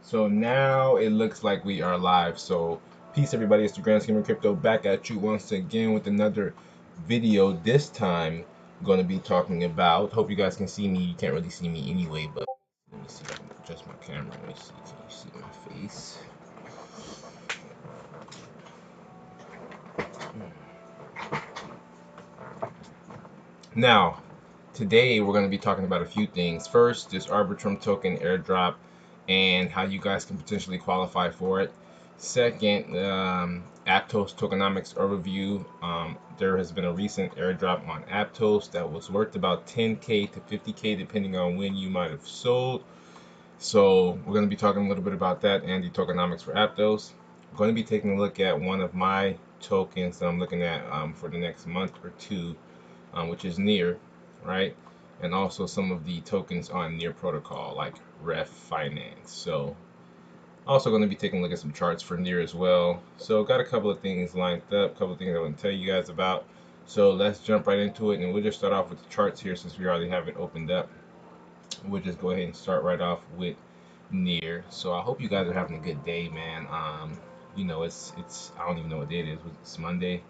So now it looks like we are live. So peace everybody, it's the Grand Scheme of Crypto back at you once again with another video. This time going to be talking about, hope you guys can see me. You can't really see me anyway, but let me see if I can adjust my camera. Let me see, can you see my face? Now, today we're going to be talking about a few things. First, this Arbitrum token airdrop and how you guys can potentially qualify for it. Second, Aptos tokenomics overview. There has been a recent airdrop on Aptos that was worth about 10K to 50K depending on when you might have sold. So we're going to be talking a little bit about that and the tokenomics for Aptos. I'm going to be taking a look at one of my tokens that I'm looking at for the next month or two, which is Near, right? And also some of the tokens on Near protocol like Ref Finance. So also going to be taking a look at some charts for Near as well. So got a couple of things lined up, a couple of things I want to tell you guys about. So let's jump right into it, and we'll just start off with the charts here since we already have it opened up. We'll just go ahead and start right off with Near. So I hope you guys are having a good day, man. You know, it's I don't even know what day it is. It's Monday.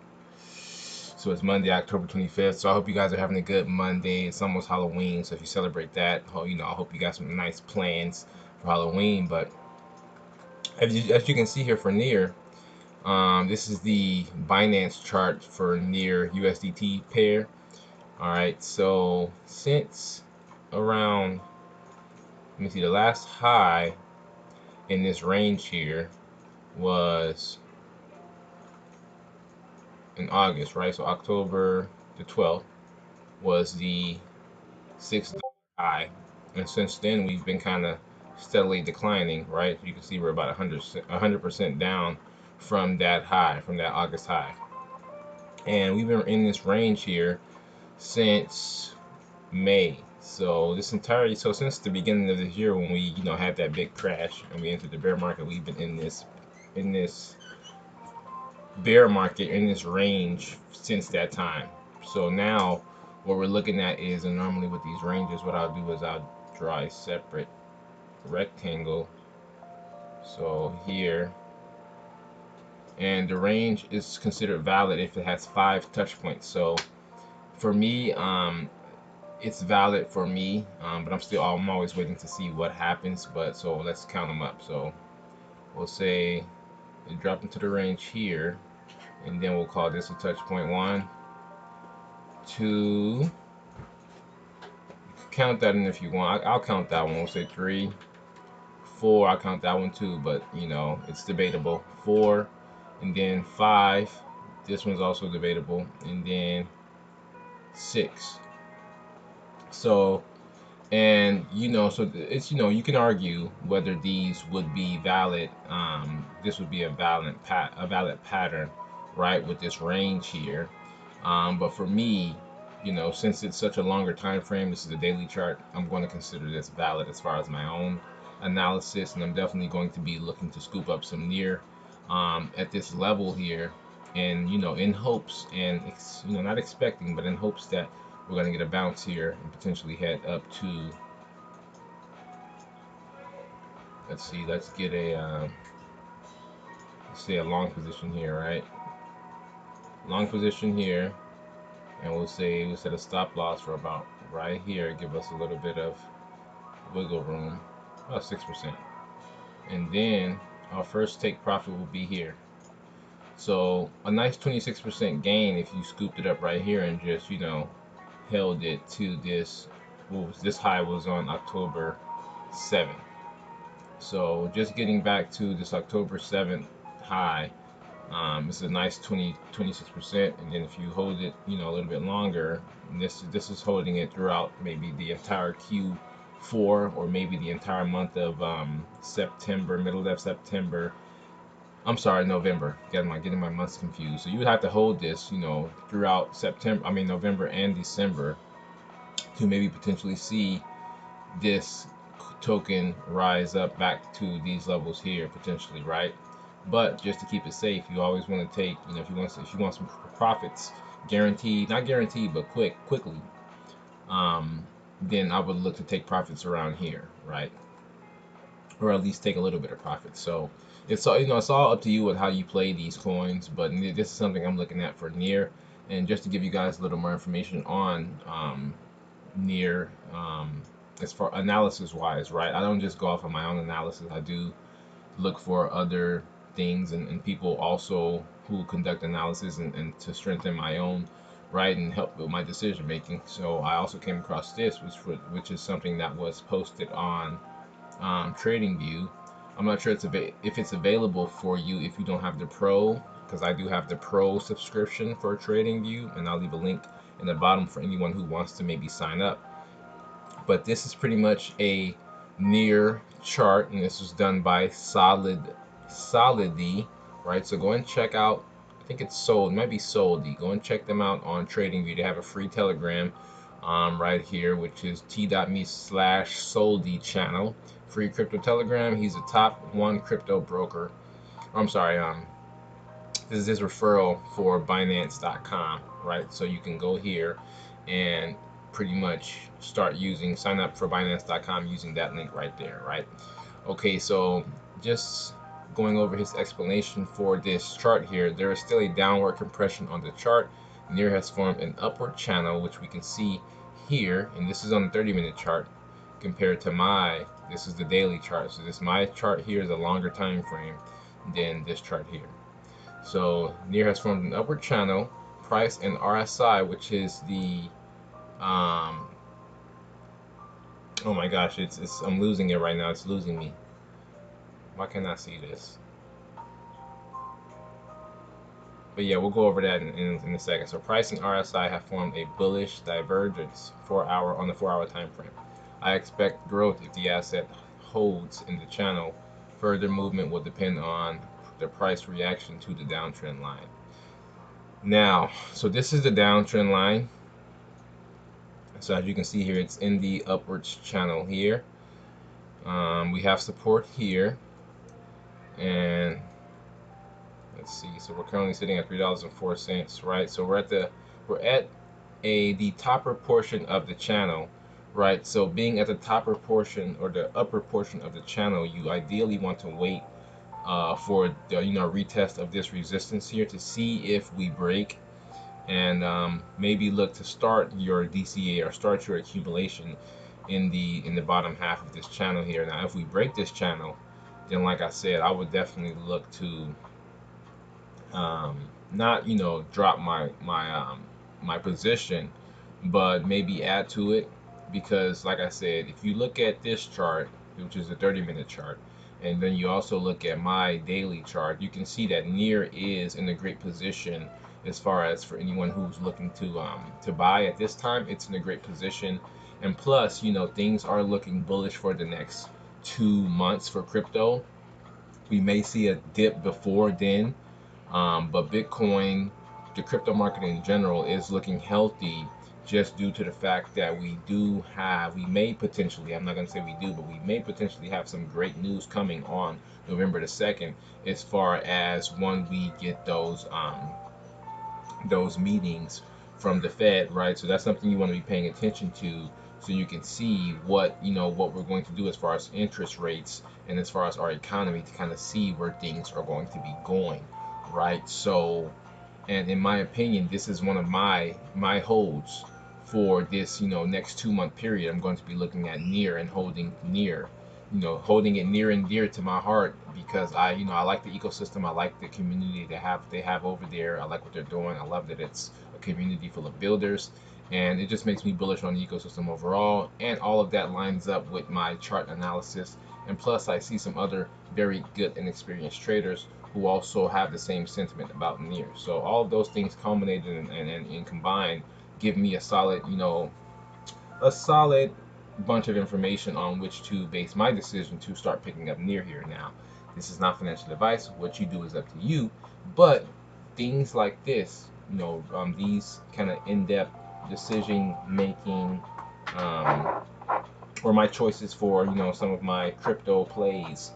So it's Monday, October 25th. So I hope you guys are having a good Monday. It's almost Halloween, so if you celebrate that, you know, I hope you got some nice plans for Halloween. But as you can see here for Near, this is the Binance chart for Near USDT pair. All right, so since around, let me see, the last high in this range here was in August, right? So October the 12th was the $6 high, and since then we've been kind of steadily declining, right? You can see we're about 100% down from that high, from that August high, and we've been in this range here since May. So since the beginning of this year when we had that big crash and we entered the bear market, we've been in this bear market in this range since that time. So now what we're looking at is, and normally with these ranges, what I'll do is I'll draw a separate rectangle. So here, and the range is considered valid if it has 5 touch points. So for me, it's valid for me, but I'm always waiting to see what happens. But so let's count them up. So we'll say it dropped into the range here, and then we'll call this a touch point 1, 2. Count that in if you want. I'll count that one. We'll say 3, 4. I'll count that one too, but it's debatable. 4, and then 5. This one's also debatable, and then 6. So, and so it's you can argue whether these would be valid. This would be a valid pattern, right, with this range here. But for me, since it's such a longer time frame, this is a daily chart, I'm going to consider this valid as far as my own analysis, and I'm definitely going to be looking to scoop up some Near at this level here, and in hopes, and not expecting, but in hopes that we're going to get a bounce here and potentially head up to, let's see, let's get a let's say a long position here, right? Long position here, and we'll set a stop loss for about right here, give us a little bit of wiggle room, about 6%, and then our first take profit will be here. So a nice 26% gain if you scooped it up right here and just held it to this. This high was on October 7th. So just getting back to this October 7th high, it's a nice 26%, and then if you hold it a little bit longer, this is holding it throughout maybe the entire Q4 or maybe the entire month of September, middle of September. I'm sorry, November. Getting my months confused. So you would have to hold this throughout November and December to maybe potentially see this token rise up back to these levels here potentially, right? But just to keep it safe, you always want to take, if you want some profits, guaranteed, not guaranteed, but quickly, then I would look to take profits around here, right? or at least take a little bit of profit. So it's all, it's all up to you with how you play these coins. But this is something I'm looking at for Near, and just to give you guys a little more information on Near, as far analysis wise, right? I don't just go off of my own analysis. I do look for other things and people also who conduct analysis and to strengthen my own right and help with my decision making. So I also came across this, which is something that was posted on TradingView. I'm not sure if it's available for you if you don't have the Pro, because I do have the Pro subscription for TradingView, and I'll leave a link in the bottom for anyone who wants to maybe sign up. But this is pretty much a Near chart, and this was done by Solidity, right? So go and check out. I think it's Sold, it might be Soldy. Go and check them out on TradingView. They have a free Telegram right here, which is t.me/Soldy channel. Free crypto Telegram. He's a top 1 crypto broker. I'm sorry. This is his referral for Binance.com, right? So you can go here and pretty much sign up for Binance.com using that link right there, right? Okay, so just going over his explanation for this chart here, there is still a downward compression on the chart. Near has formed an upward channel, which we can see here, and this is on the 30-minute chart compared to this is the daily chart. So my chart here is a longer time frame than this chart here. So Near has formed an upward channel. Price and RSI, which is the oh my gosh, I'm losing it right now. It's losing me. Why can't I see this? But yeah, we'll go over that in a second. So price and RSI have formed a bullish divergence on the 4-hour time frame. I expect growth if the asset holds in the channel. Further movement will depend on the price reaction to the downtrend line. Now, so this is the downtrend line. So as you can see here, it's in the upwards channel here. We have support here, and let's see. So we're currently sitting at $3.04, right? So we're at the topper portion of the channel, right? So being at the topper portion or the upper portion of the channel, you ideally want to wait for the retest of this resistance here to see if we break, and maybe look to start your DCA or start your accumulation in the bottom half of this channel here. Now if we break this channel, then like I said, I would definitely look to not drop my position, but maybe add to it, because like I said, if you look at this chart, which is a 30-minute chart, and then you also look at my daily chart, you can see that Near is in a great position as far as for anyone who's looking to buy at this time. It's in a great position, and plus things are looking bullish for the next 2 months for crypto. We may see a dip before then, but Bitcoin, the crypto market in general, is looking healthy just due to the fact that we may potentially, I'm not going to say we do, but we may potentially have some great news coming on November the 2nd, as far as when we get those meetings from the Fed, right? So that's something you want to be paying attention to, so you can see what we're going to do as far as interest rates and as far as our economy, to kind of see where things are going to be going, right? So, and in my opinion, this is one of my holds for this next 2-month period. I'm going to be looking at Near and holding Near, holding it near and dear to my heart, because I like the ecosystem. I like the community they have over there. I like what they're doing. I love that it's a community full of builders, and it just makes me bullish on the ecosystem overall. And all of that lines up with my chart analysis, and plus I see some other very good and experienced traders who also have the same sentiment about Near. So all of those things culminated and combined give me a solid bunch of information on which to base my decision to start picking up Near here. Now, this is not financial advice. What you do is up to you, but things like this, these kind of in-depth decision making, or my choices for some of my crypto plays,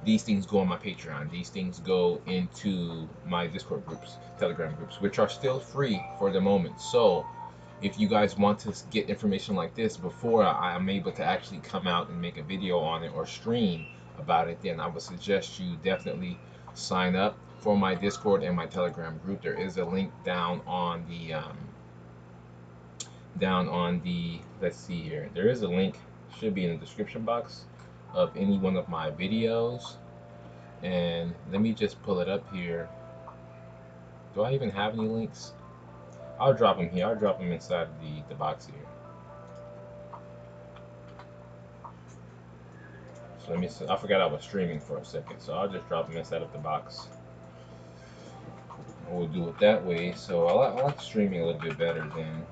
these things go on my Patreon. These things go into my Discord groups, Telegram groups, which are still free for the moment. So if you guys want to get information like this before I'm able to actually come out and make a video on it or stream about it, then I would suggest you definitely sign up for my Discord and my Telegram group. There is a link down on the let's see here. There is a link, should be in the description box of any one of my videos. And let me just pull it up here. Do I even have any links? I'll drop them here. I'll drop them inside the box here. So let me see. I forgot I was streaming for a second, so I'll just drop them inside of the box. We'll do it that way. So I like streaming a little bit better than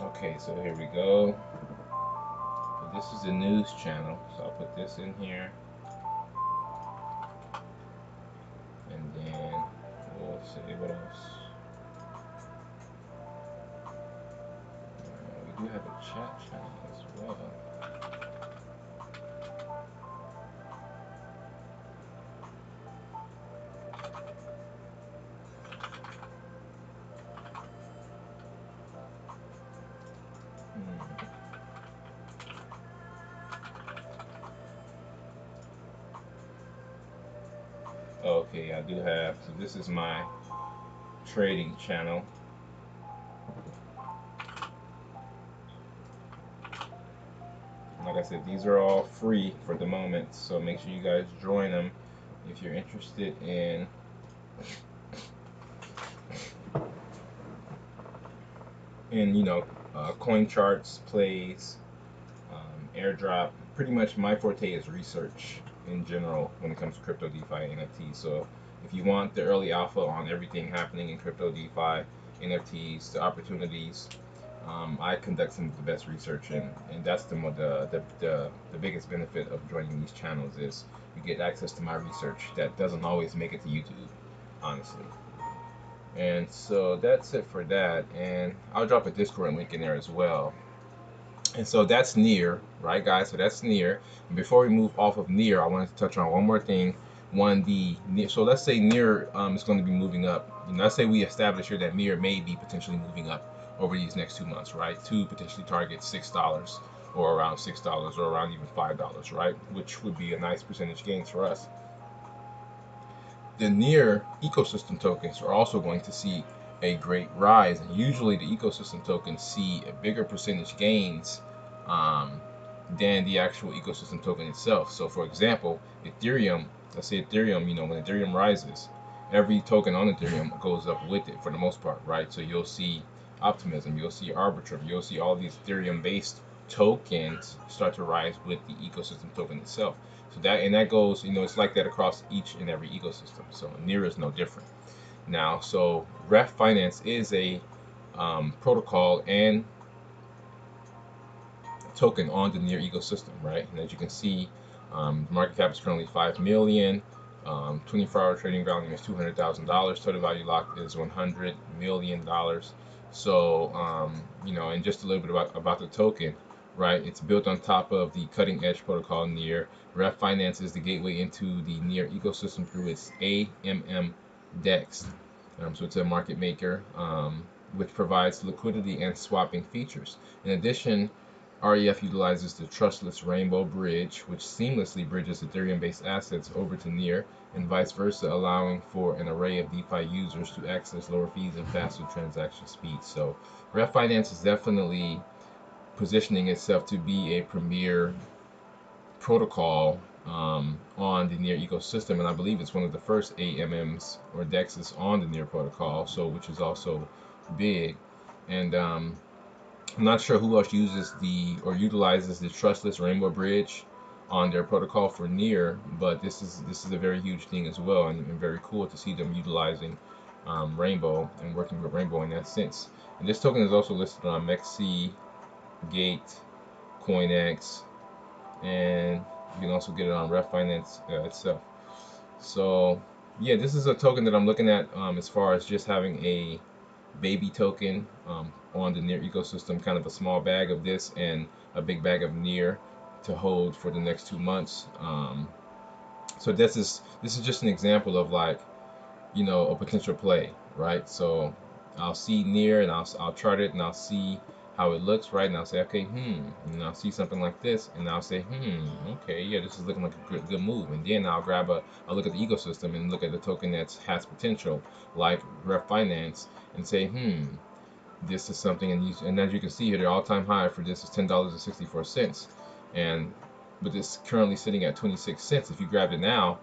okay, so here we go. So this is the news channel, so I'll put this in here, and then we'll say what else. We do have a chat channel as well. Okay, I do have, so this is my trading channel. Like I said, these are all free for the moment, so make sure you guys join them if you're interested in coin charts, plays, airdrop. Pretty much my forte is research in general when it comes to crypto, DeFi, and NFTs. So if you want the early alpha on everything happening in crypto, DeFi, NFTs, the opportunities, I conduct some of the best research, and that's the biggest benefit of joining these channels is you get access to my research that doesn't always make it to YouTube, honestly. And so that's it for that, and I'll drop a Discord link in there as well. And so that's near, right, guys? So that's near. And before we move off of near, I wanted to touch on one more thing. So let's say near is going to be moving up. Let's say we establish here that near may be potentially moving up over these next 2 months, right? To potentially target $6 or around $6 or around even $5, right? Which would be a nice percentage gains for us. The near ecosystem tokens are also going to see a great rise, and usually the ecosystem tokens see a bigger percentage gains than the actual ecosystem token itself. So for example, Ethereum, let's say Ethereum, when Ethereum rises, every token on Ethereum goes up with it for the most part, right? So you'll see Optimism, you'll see Arbitrum, you'll see all these Ethereum based tokens start to rise with the ecosystem token itself. So that goes, it's like that across each and every ecosystem. So near is no different. Now, so Ref Finance is a protocol and token on the near ecosystem, right? And as you can see, market cap is currently 5 million. 24-hour trading volume is $200,000. Total value locked is $100 million. So, and just a little bit about the token, right? It's built on top of the cutting edge protocol Near. Ref Finance is the gateway into the Near ecosystem through its AMM DEX. So it's a market maker, which provides liquidity and swapping features. In addition, REF utilizes the trustless Rainbow Bridge, which seamlessly bridges Ethereum-based assets over to Near, and vice versa, allowing for an array of DeFi users to access lower fees and faster transaction speeds. So Ref Finance is definitely positioning itself to be a premier protocol on the Near ecosystem, and I believe it's one of the first AMMs or DEXs on the Near protocol, so which is also big. And I'm not sure who else uses utilizes the trustless Rainbow Bridge on their protocol for Near, but this is a very huge thing as well, and very cool to see them utilizing Rainbow and working with Rainbow in that sense. And this token is also listed on Mexi, Gate, CoinX, and you can also get it on Ref Finance itself. So yeah, this is a token that I'm looking at as far as just having a baby token on the Near ecosystem, kind of a small bag of this and a big bag of Near to hold for the next 2 months. So this is just an example of, like, a potential play, right? So I'll see near, and I'll chart it, and I'll see how it looks, right? And I'll say, okay, and I'll see something like this, and I'll say, okay, yeah, this is looking like a good move. And then I'll look at the ecosystem and look at the token that has potential, like Ref Finance, and say, this is something. And as you can see here, the all-time high for this is $10.64, and but it's currently sitting at 26 cents. If you grab it now,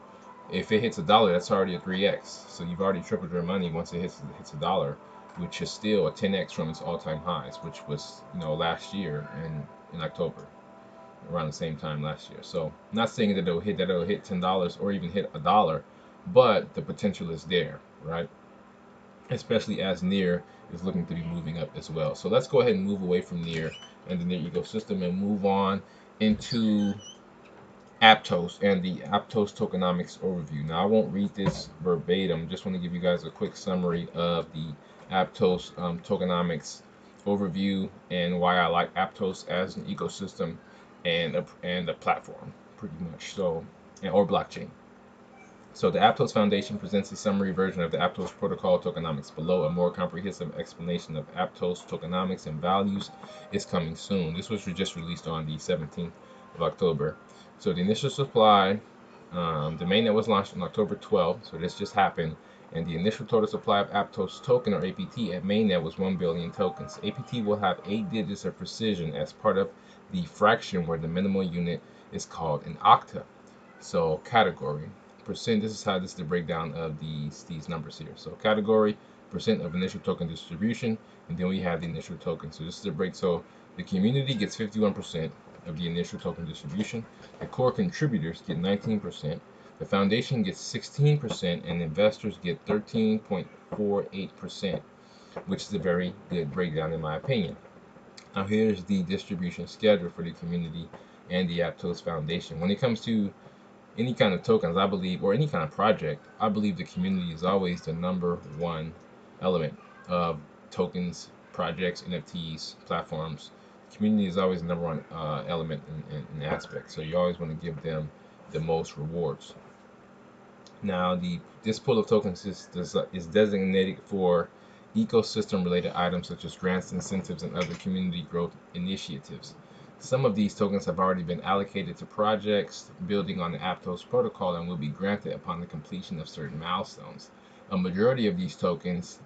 if it hits $1, that's already a 3x. So you've already tripled your money once it hits $1, which is still a 10x from its all-time highs, which was last year in October, around the same time last year. So I'm not saying that it'll hit $10 or even hit $1, but the potential is there, right? Especially as near is looking to be moving up as well. So let's go ahead and move away from near and the near ecosystem and move on into Aptos and the Aptos tokenomics overview. Now I won't read this verbatim, just want to give you guys a quick summary of the Aptos tokenomics overview and why I like Aptos as an ecosystem and a platform, pretty much. So, or blockchain. So the Aptos Foundation presents a summary version of the Aptos protocol tokenomics below. A more comprehensive explanation of Aptos tokenomics and values is coming soon. This was just released on the 17th of October. So the initial supply, the mainnet was launched on October 12th, so this just happened, and the initial total supply of Aptos token, or APT, at mainnet was 1 billion tokens. APT will have 8 digits of precision as part of the fraction where the minimal unit is called an octa. So category. Percent, this is the breakdown of these numbers here. So category, percent of initial token distribution, and then we have the initial token. So this is the break. So the community gets 51% of the initial token distribution. The core contributors get 19%. The foundation gets 16%, and investors get 13.48%, which is a very good breakdown in my opinion. Now here's the distribution schedule for the community and the Aptos Foundation. When it comes to any kind of tokens, I believe, or any kind of project, I believe the community is always the number one element of tokens, projects, NFTs, platforms. The community is always the number one element in aspect. So you always want to give them the most rewards. Now, this pool of tokens is designated for ecosystem-related items such as grants, incentives, and other community growth initiatives. Some of these tokens have already been allocated to projects building on the Aptos protocol and will be granted upon the completion of certain milestones. A majority of these tokens,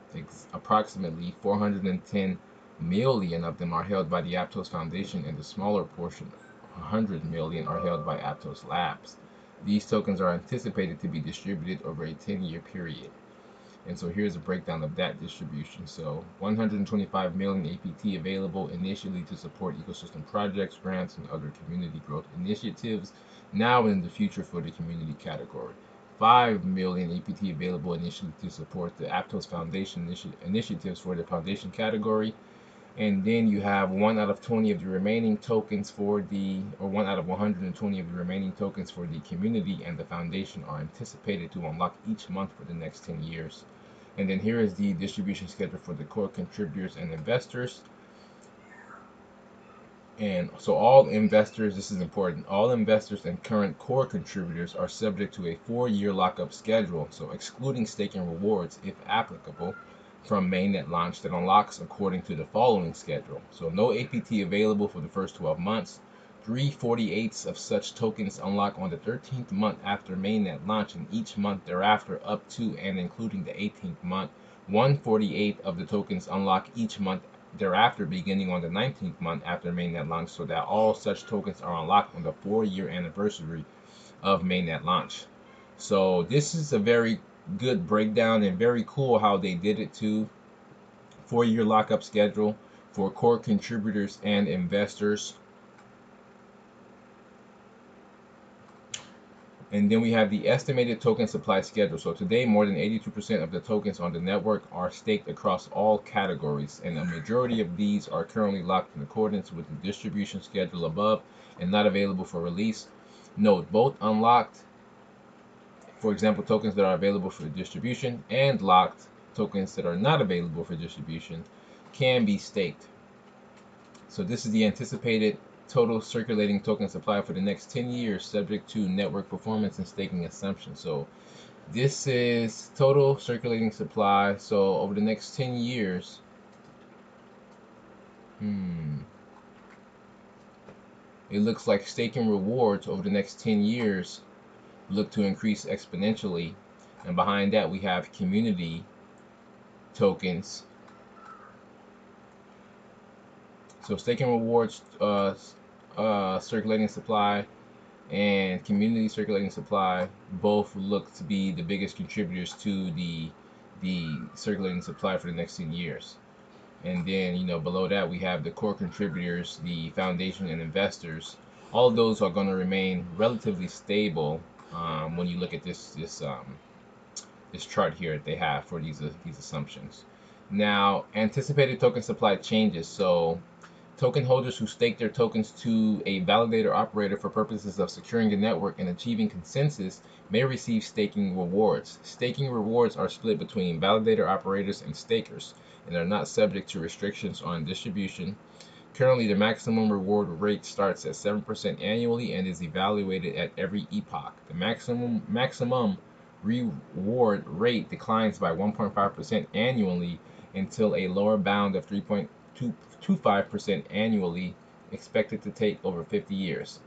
approximately 410 million of them, are held by the Aptos Foundation, and the smaller portion, 100 million, are held by Aptos Labs. These tokens are anticipated to be distributed over a 10-year period. And so here's a breakdown of that distribution. So 125 million APT available initially to support ecosystem projects, grants, and other community growth initiatives, now and in the future for the community category. 5 million APT available initially to support the Aptos Foundation initiatives for the foundation category. And then you have 1 out of 20 of the remaining tokens for or 1 out of 120 of the remaining tokens for the community and the foundation are anticipated to unlock each month for the next 10 years. And then here is the distribution schedule for the core contributors and investors. And so all investors, this is important, all investors and current core contributors are subject to a 4-year lockup schedule, so excluding staking rewards, if applicable, from mainnet launch that unlocks according to the following schedule. So no APT available for the first 12 months. 3/48 of such tokens unlock on the 13th month after mainnet launch, and each month thereafter up to and including the 18th month. 1/48 of the tokens unlock each month thereafter beginning on the 19th month after mainnet launch, so that all such tokens are unlocked on the 4-year anniversary of mainnet launch. So this is a very good breakdown and very cool how they did it too. 4-year lockup schedule for core contributors and investors. And then we have the estimated token supply schedule. So today, more than 82% of the tokens on the network are staked across all categories, and a majority of these are currently locked in accordance with the distribution schedule above and not available for release. Note, both unlocked, for example, tokens that are available for distribution, and locked tokens that are not available for distribution can be staked. So this is the anticipated total circulating token supply for the next 10 years, subject to network performance and staking assumptions. So this is total circulating supply. So over the next 10 years, it looks like staking rewards over the next 10 years look to increase exponentially. And behind that, we have community tokens. So staking rewards, circulating supply, and community circulating supply both look to be the biggest contributors to the circulating supply for the next 10 years. And then, you know, below that we have the core contributors, the foundation and investors. All of those are going to remain relatively stable when you look at this chart here that they have for these assumptions. Now, anticipated token supply changes. So token holders who stake their tokens to a validator operator for purposes of securing the network and achieving consensus may receive staking rewards. Staking rewards are split between validator operators and stakers and are not subject to restrictions on distribution. Currently, the maximum reward rate starts at 7% annually and is evaluated at every epoch. The maximum reward rate declines by 1.5% annually until a lower bound of 3.25% annually, expected to take over 50 years.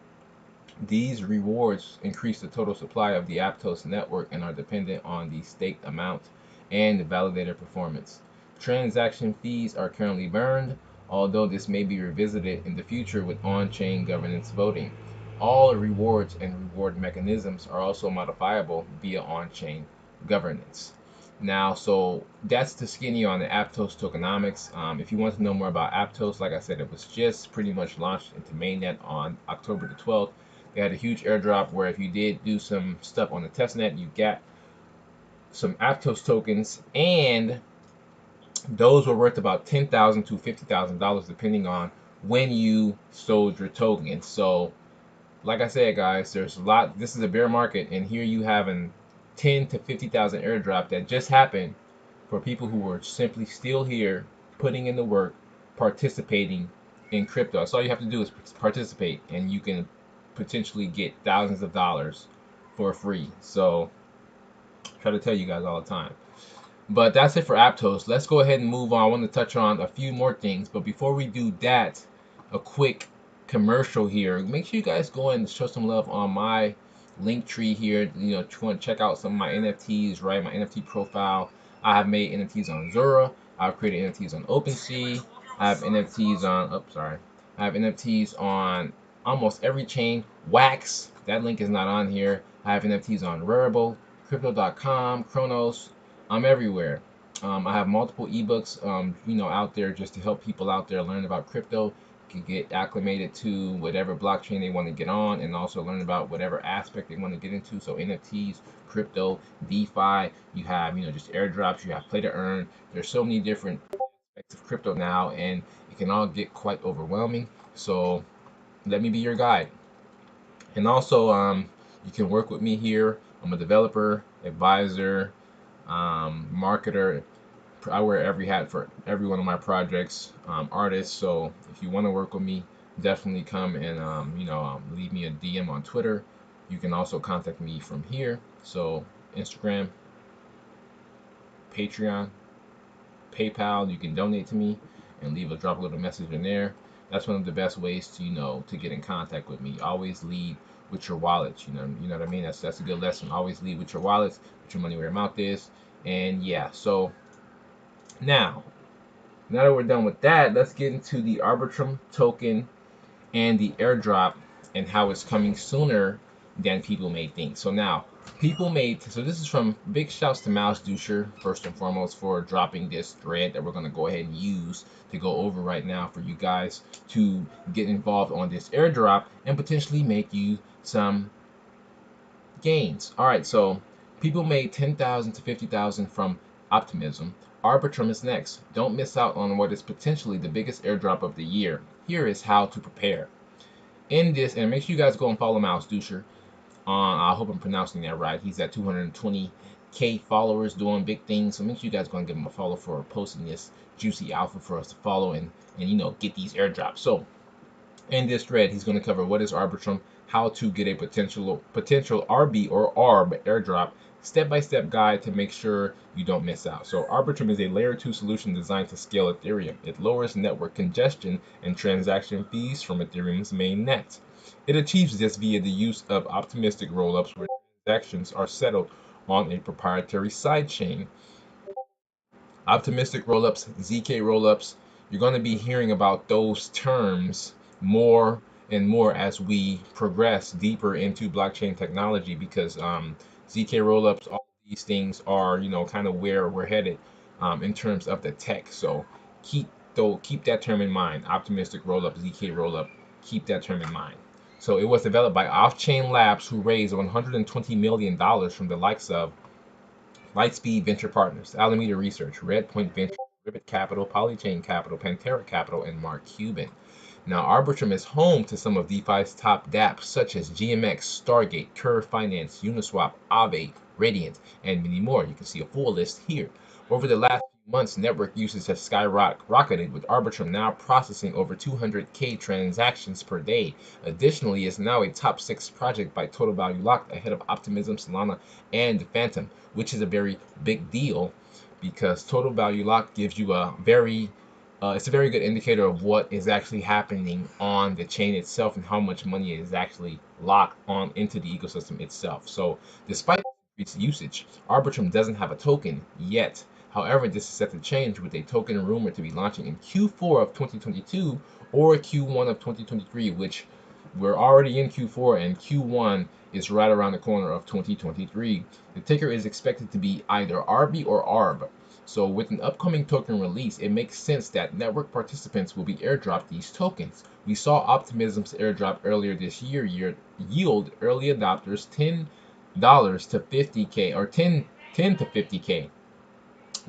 These rewards increase the total supply of the Aptos network and are dependent on the staked amount and the validator performance. Transaction fees are currently burned, although this may be revisited in the future with on-chain governance voting. All rewards and reward mechanisms are also modifiable via on-chain governance. Now, so that's the skinny on the Aptos tokenomics. If you want to know more about Aptos, like I said, it was just pretty much launched into mainnet on October the 12th. They had a huge airdrop where if you did do some stuff on the testnet, you got some Aptos tokens, and those were worth about $10,000 to $50,000 depending on when you sold your tokens. So like I said, guys, there's a lot. This is a bear market, and here you have an 10 to 50,000 airdrop that just happened for people who were simply still here, putting in the work, participating in crypto. That's all you have to do is participate, and you can potentially get thousands of dollars for free. So I try to tell you guys all the time. But that's it for Aptos. Let's go ahead and move on. I want to touch on a few more things, but before we do that, a quick commercial here. Make sure you guys go and show some love on my link tree here. You know, you want to check out some of my NFTs, right? My NFT profile. I have made NFTs on Zora. I've created NFTs on OpenSea. I have NFTs on, I have NFTs on almost every chain. Wax, that link is not on here. I have NFTs on Rarible, Crypto.com, Chronos. I'm everywhere. I have multiple ebooks, you know, out there just to help people out there learn about crypto, can get acclimated to whatever blockchain they want to get on, and also learn about whatever aspect they want to get into. So NFTs, crypto, DeFi, you have, you know, just airdrops, you have play to earn. There's so many different aspects of crypto now, and it can all get quite overwhelming. So let me be your guide. And also, you can work with me here. I'm a developer, advisor, marketer. I wear every hat for every one of my projects, artists. So if you want to work with me, definitely come and you know, leave me a DM on Twitter. You can also contact me from here. So Instagram, Patreon, PayPal. You can donate to me and drop a little message in there. That's one of the best ways to, you know, to get in contact with me. Always lead with your wallets. You know what I mean. That's a good lesson. Always lead with your wallets. Put your money where your mouth is. And yeah, so now that we're done with that, let's get into the Arbitrum token and the airdrop and how it's coming sooner than people may think. So now, so this is from, big shouts to Mouse Doucher, first and foremost, for dropping this thread that we're going to go ahead and use to go over right now for you guys to get involved on this airdrop and potentially make you some gains. All right, so people made 10,000 to 50,000 from Optimism. Arbitrum is next. Don't miss out on what is potentially the biggest airdrop of the year. Here is how to prepare. In this, and make sure you guys go and follow Mouse Doucher. I hope I'm pronouncing that right. He's at 220K followers, doing big things. So make sure you guys go and give him a follow for posting this juicy alpha for us to follow and you know, get these airdrops. So In this thread, he's going to cover what is Arbitrum, how to get a potential RB or ARB airdrop, step-by-step guide to make sure you don't miss out. So Arbitrum is a layer 2 solution designed to scale Ethereum. It lowers network congestion and transaction fees from Ethereum's main net. It achieves this via the use of optimistic rollups where transactions are settled on a proprietary sidechain. Optimistic rollups, ZK rollups, you're going to be hearing about those terms more and more as we progress deeper into blockchain technology, because ZK rollups, all of these things are, kind of where we're headed in terms of the tech. So keep that term in mind. Optimistic rollup, ZK rollup, keep that term in mind. So it was developed by Off-Chain Labs, who raised $120 million from the likes of Lightspeed Venture Partners, Alameda Research, Redpoint Venture, Ribbit Capital, Polychain Capital, Pantera Capital, and Mark Cuban. Now, Arbitrum is home to some of DeFi's top dApps such as GMX, Stargate, Curve Finance, Uniswap, Aave, Radiant, and many more. You can see a full list here. Over the last few months, network usage has skyrocketed, with Arbitrum now processing over 200K transactions per day. Additionally, it's now a top 6 project by total value locked, ahead of Optimism, Solana, and Phantom, which is a very big deal because total value lock gives you it's a very good indicator of what is actually happening on the chain itself and how much money is actually locked on into the ecosystem itself. So despite increased usage, Arbitrum doesn't have a token yet. However, this is set to change, with a token rumored to be launching in Q4 of 2022 or Q1 of 2023, which we're already in Q4 and Q1 is right around the corner of 2023. The ticker is expected to be either RB or ARB. So with an upcoming token release, it makes sense that network participants will be airdropped these tokens. We saw Optimism's airdrop earlier this year yield early adopters $10 to 50K, or 10 to 50K.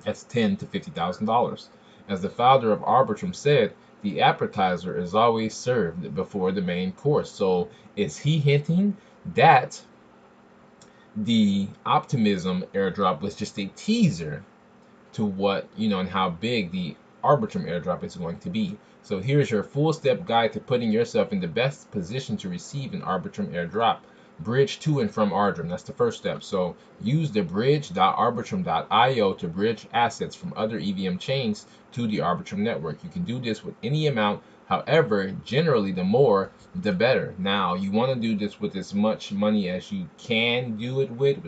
That's $10 to $50,000. As the founder of Arbitrum said, the appetizer is always served before the main course. So is he hinting that the Optimism airdrop was just a teaser to what, and how big the Arbitrum airdrop is going to be? So here's your full step guide to putting yourself in the best position to receive an Arbitrum airdrop. Bridge to and from Arbitrum. That's the first step. So use the bridge.arbitrum.io to bridge assets from other EVM chains to the Arbitrum network. You can do this with any amount. However, generally, the more, the better. Now, you want to do this with as much money as you can do it with,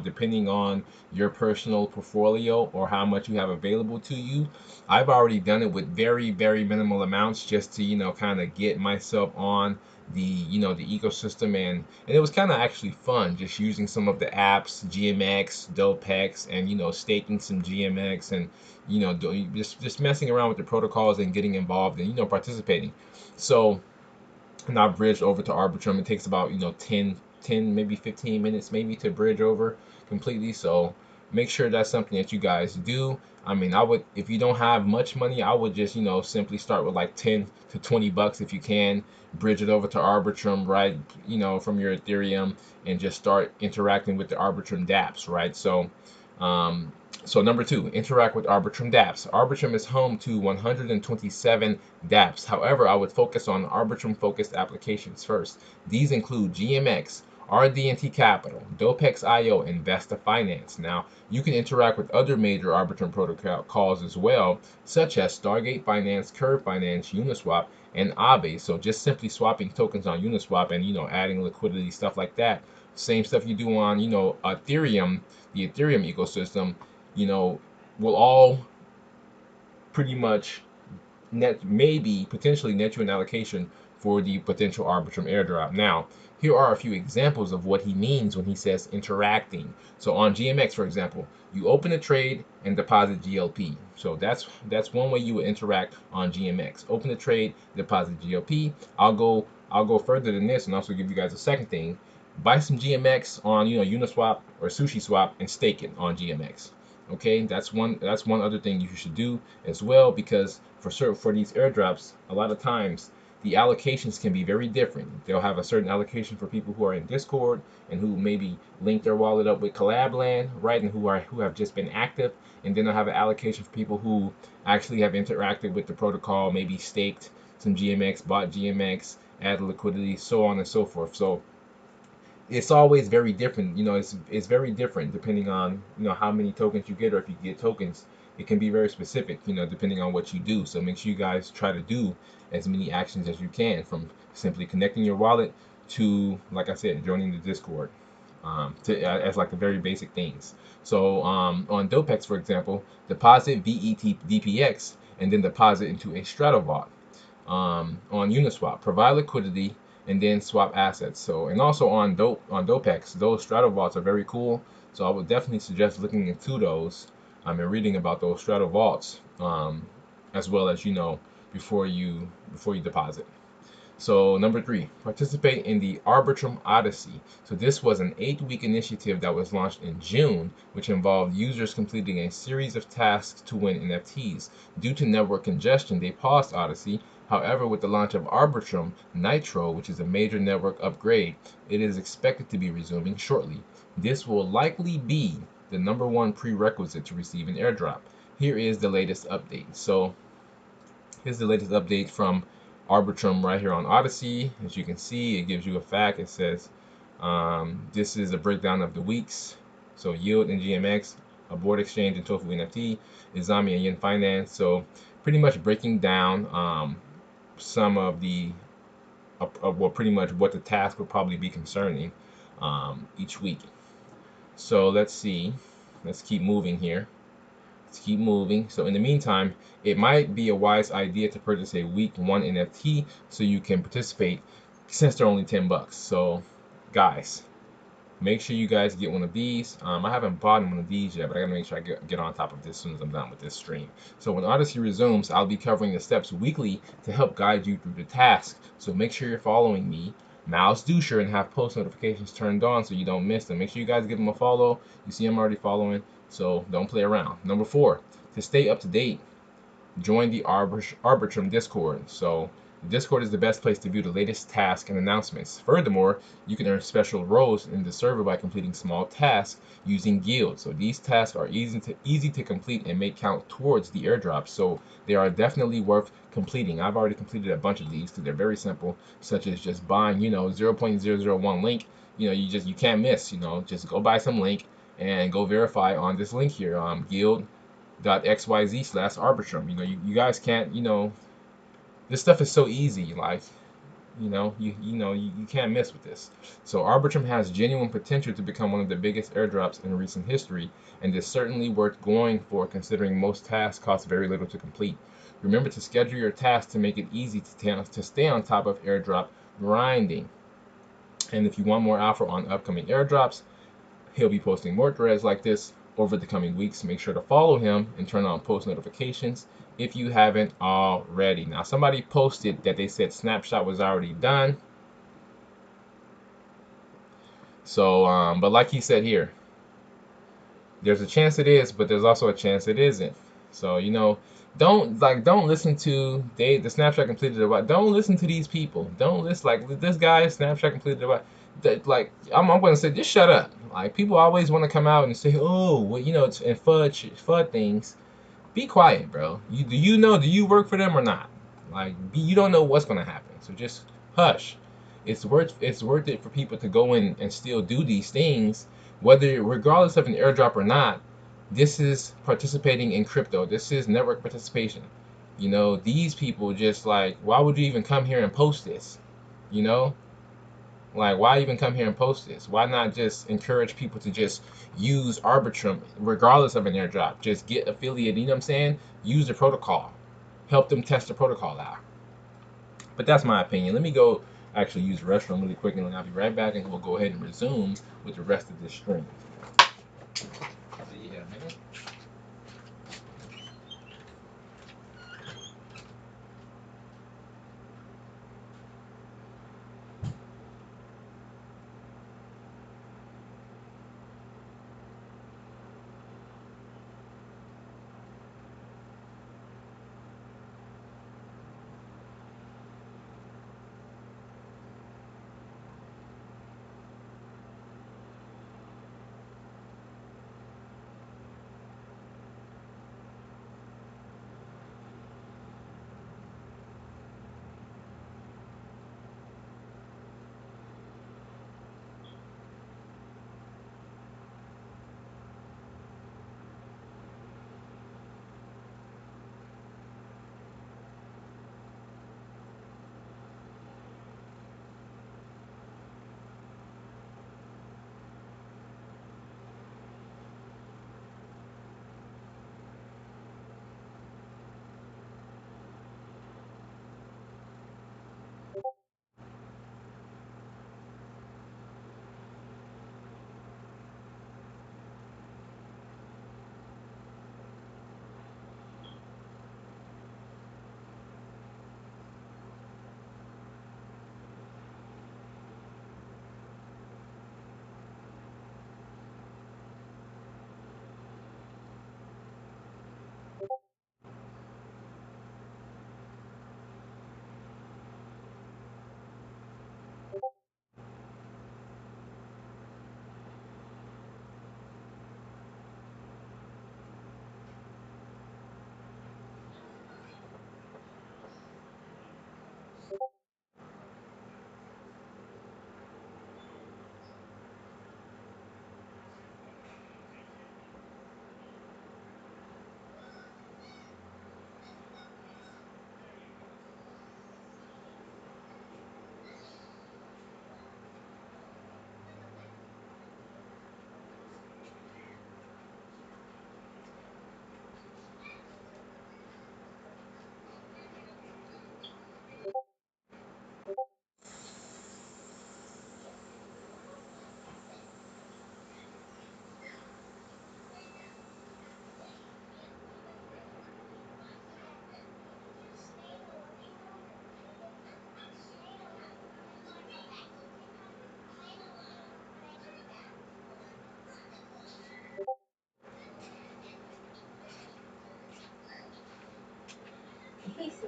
depending on your personal portfolio or how much you have available to you. I've already done it with very, very minimal amounts just to, kind of get myself on the ecosystem, and it was kind of actually fun just using some of the apps, GMX, Dopex, and staking some GMX, and just messing around with the protocols and getting involved and participating. So now I've bridged over to Arbitrum. It takes about 10 maybe 15 minutes maybe to bridge over completely. So make sure that's something that you guys do. I mean, I would, if you don't have much money, I would just simply start with like 10 to 20 bucks if you can. Bridge it over to Arbitrum, right? From your Ethereum, and just start interacting with the Arbitrum dApps, right? So number 2, interact with Arbitrum dApps. Arbitrum is home to 127 dApps. However, I would focus on Arbitrum-focused applications first. These include GMX, RD&T Capital, Dopex.io, and Vesta Finance. Now, you can interact with other major Arbitrum protocols as well, such as Stargate Finance, Curve Finance, Uniswap, and Aave. So just simply swapping tokens on Uniswap and adding liquidity, stuff like that. Same stuff you do on Ethereum, the Ethereum ecosystem, will all pretty much potentially net you an allocation for the potential Arbitrum airdrop. Now, here are a few examples of what he means when he says interacting. So on GMX, for example, you open a trade and deposit GLP. So that's one way you would interact on GMX. Open a trade, deposit GLP. I'll go further than this and also give you guys a second thing. Buy some GMX on Uniswap or SushiSwap and stake it on GMX. Okay, that's one other thing you should do as well, because for these airdrops, a lot of times the allocations can be very different. They'll have a certain allocation for people who are in Discord and who maybe link their wallet up with Collabland, right, and who have just been active, and then they'll have an allocation for people who actually have interacted with the protocol, maybe staked some GMX, bought GMX, added liquidity, so on and so forth. So it's always very different. It's very different depending on how many tokens you get, or if you get tokens. It can be very specific, depending on what you do. So make sure you guys try to do as many actions as you can, from simply connecting your wallet to, like I said, joining the Discord, as like the very basic things. So on Dopex, for example, deposit VET DPX and then deposit into a straddle vault. On Uniswap, provide liquidity and then swap assets. So, and also on Dopex, those straddle vaults are very cool. So I would definitely suggest looking into those, and reading about those straddle vaults, as well as before you deposit. So number 3, participate in the Arbitrum Odyssey. So this was an 8-week initiative that was launched in June, which involved users completing a series of tasks to win NFTs. Due to network congestion, they paused Odyssey. However, with the launch of Arbitrum Nitro, which is a major network upgrade, it is expected to be resuming shortly. This will likely be the #1 prerequisite to receive an airdrop. Here is the latest update. So here's the latest update from Arbitrum right here on Odyssey. As you can see, it gives you a fact. It says this is a breakdown of the weeks. So Yield and GMX, Abort Exchange and Tofu NFT, Izami and Yen Finance. So pretty much breaking down some of the well, pretty much what the task will probably be concerning each week. So let's see. Let's keep moving here. Let's keep moving. So in the meantime, it might be a wise idea to purchase a week 1 NFT so you can participate, since they're only $10. So guys, make sure you guys get one of these. I haven't bought one of these yet, but I gotta make sure I get on top of this as soon as I'm done with this stream. So when Odyssey resumes, I'll be covering the steps weekly to help guide you through the task. So make sure you're following me, Mouse Doucher, and have post notifications turned on so you don't miss them. Make sure you guys give them a follow. You see I'm already following, so don't play around. Number 4, to stay up to date, join the Arbitrum Discord. So Discord is the best place to view the latest tasks and announcements. Furthermore, you can earn special roles in the server by completing small tasks using guilds. So these tasks are easy to complete and may count towards the airdrop. So they are definitely worth completing. I've already completed a bunch of these because they're very simple, such as just buying 0.001 link. You can't miss. Just go buy some link and go verify on this link here, guild.xyz/arbitrum. You guys can't, this stuff is so easy, like, you can't miss with this. So Arbitrum has genuine potential to become one of the biggest airdrops in recent history, and is certainly worth going for, considering most tasks cost very little to complete. Remember to schedule your tasks to make it easy to stay on top of airdrop grinding. And if you want more alpha on upcoming airdrops, he'll be posting more threads like this over the coming weeks. Make sure to follow him and turn on post notifications if you haven't already. Now, somebody posted that they said Snapshot was already done. So, but like he said here, there's a chance it is, but there's also a chance it isn't. So, don't listen to the Snapshot completed about. Don't listen to these people. Don't listen, like this guy Snapshot completed about. Like I'm gonna say, just shut up. Like, people always want to come out and say, oh, well, and FUD things. Be quiet, bro. Do you work for them or not? Like, you don't know what's gonna happen, so just hush. It's worth it for people to go in and still do these things, regardless of an airdrop or not. This is participating in crypto. This is network participation. These people just, like, why would you even come here and post this? Like, why even come here and post this? Why not just encourage people to just use Arbitrum regardless of an airdrop? Just get affiliated, you know what I'm saying? Use the protocol. Help them test the protocol out. But that's my opinion. Let me go actually use the restroom really quick, and then I'll be right back, and we'll go ahead and resume with the rest of this stream. Yeah, man.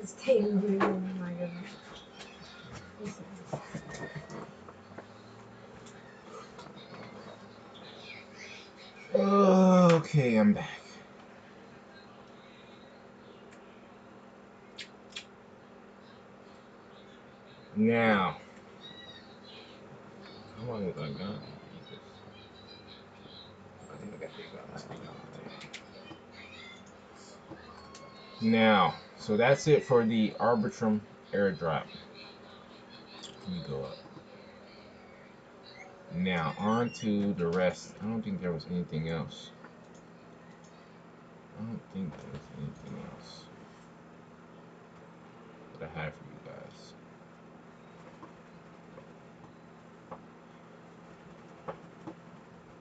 Stay in here. Oh my goodness. Okay, I'm back. Now, how long was I gone? Jesus. I think I got big on this thing out there. Now, so that's it for the Arbitrum airdrop. Let me go up. Now, on to the rest. I don't think there was anything else. I don't think there was anything else that I had for you guys.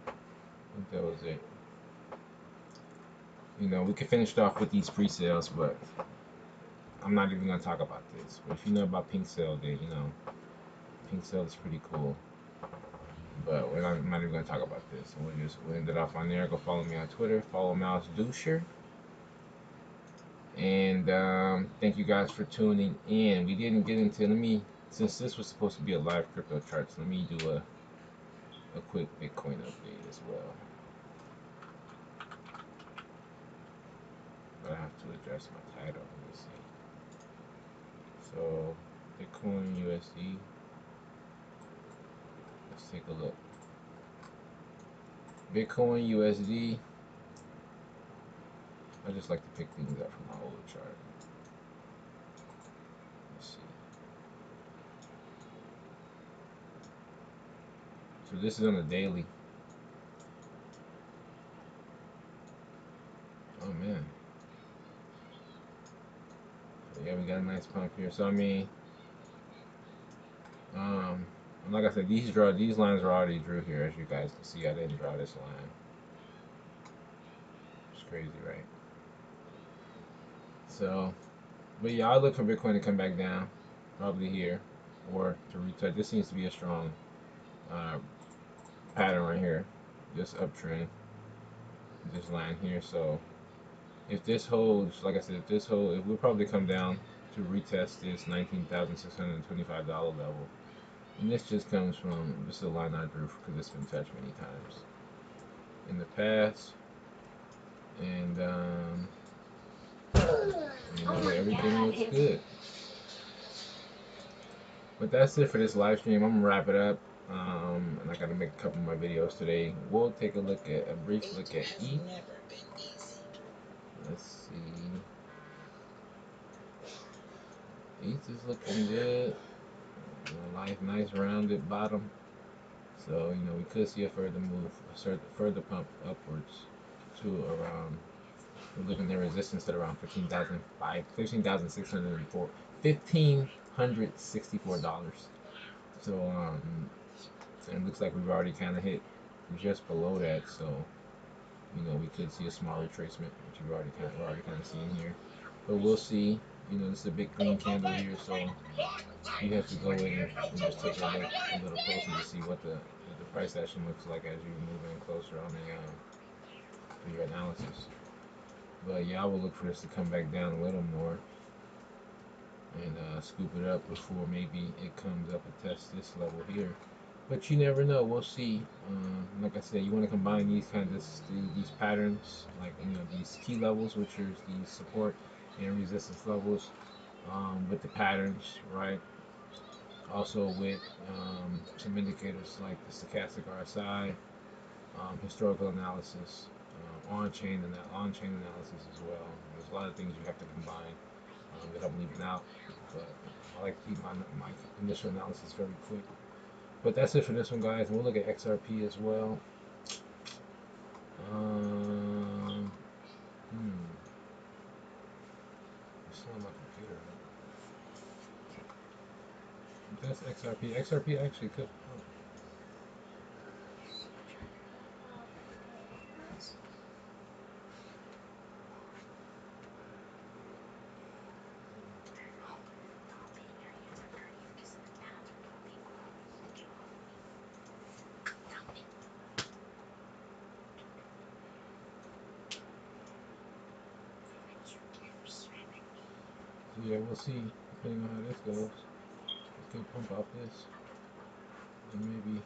I think that was it. You know, we could finish it off with these pre-sales, but I'm not even gonna talk about this. But if you know about Pink Sale Day, you know, Pink Sale is pretty cool. But I'm not even gonna talk about this. We'll end it off on there. Go follow me on Twitter. Follow Mouse Doucher. And thank you guys for tuning in. We didn't get into, since this was supposed to be a live crypto charts, let me do a quick Bitcoin update as well. But I have to adjust my title. Let me see. So Bitcoin USD. Let's take a look. Bitcoin USD. I just like to pick things up from my old chart. Let's see. So this is on the daily. Oh man. So yeah, we got a nice pump here. So I mean, like I said, these lines are already drew here, as you guys can see. I didn't draw this line. It's crazy, right? So, but yeah, I look for Bitcoin to come back down, probably here, or to retouch. This seems to be a strong pattern right here, just uptrend, this line here. So if this holds, like I said, if this holds, it will probably come down to retest this $19,625 level. And this just comes from, this is a line I drew because it's been touched many times in the past. And you know, everything looks good. But that's it for this live stream. I'm gonna wrap it up. And I gotta make a couple more videos today. We'll take a brief look at ETH. Let's see. ETH is looking good. Nice rounded bottom. So you know we could see a further move, a further pump upwards to around. We're looking at resistance at around $1,564. So it looks like we've already kind of hit just below that. So you know we could see a small retracement, which we're already kind of seeing here. But we'll see. You know, this is a big green candle here, so you have to go in and just take a look a little closer to see what the price action looks like as you move in closer on for your analysis. But yeah, I will look for this to come back down a little more and scoop it up before maybe it comes up and tests this level here. But you never know. We'll see. Like I said, you want to combine these these patterns, like you know these key levels, which are these support and resistance levels, with the patterns, right? Also with some indicators like the stochastic RSI, historical analysis, on-chain analysis as well. There's a lot of things you have to combine that I'm leaving out, but I like to keep my initial analysis very quick. But that's it for this one, guys. And we'll look at XRP as well. It's on my computer. That's XRP. XRP actually could. Oh. Yeah, we'll see. Depending on how this goes, it could pump out this, and maybe.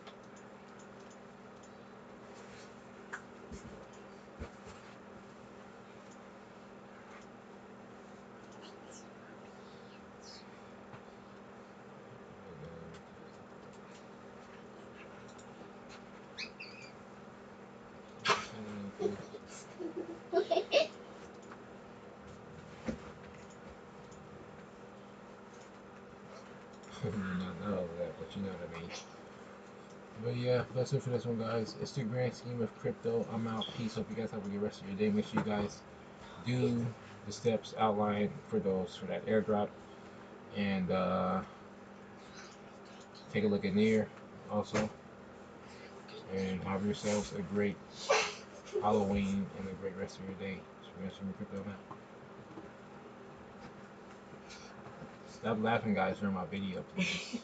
Not all of that, but you know what I mean. But yeah, that's it for this one, guys. It's the grand scheme of crypto. I'm out. Peace. Hope you guys have a good rest of your day. Make sure you guys do the steps outlined for that airdrop, and take a look at near also, and have yourselves a great Halloween and a great rest of your day. From crypto now. Stop laughing, guys, during my video, please.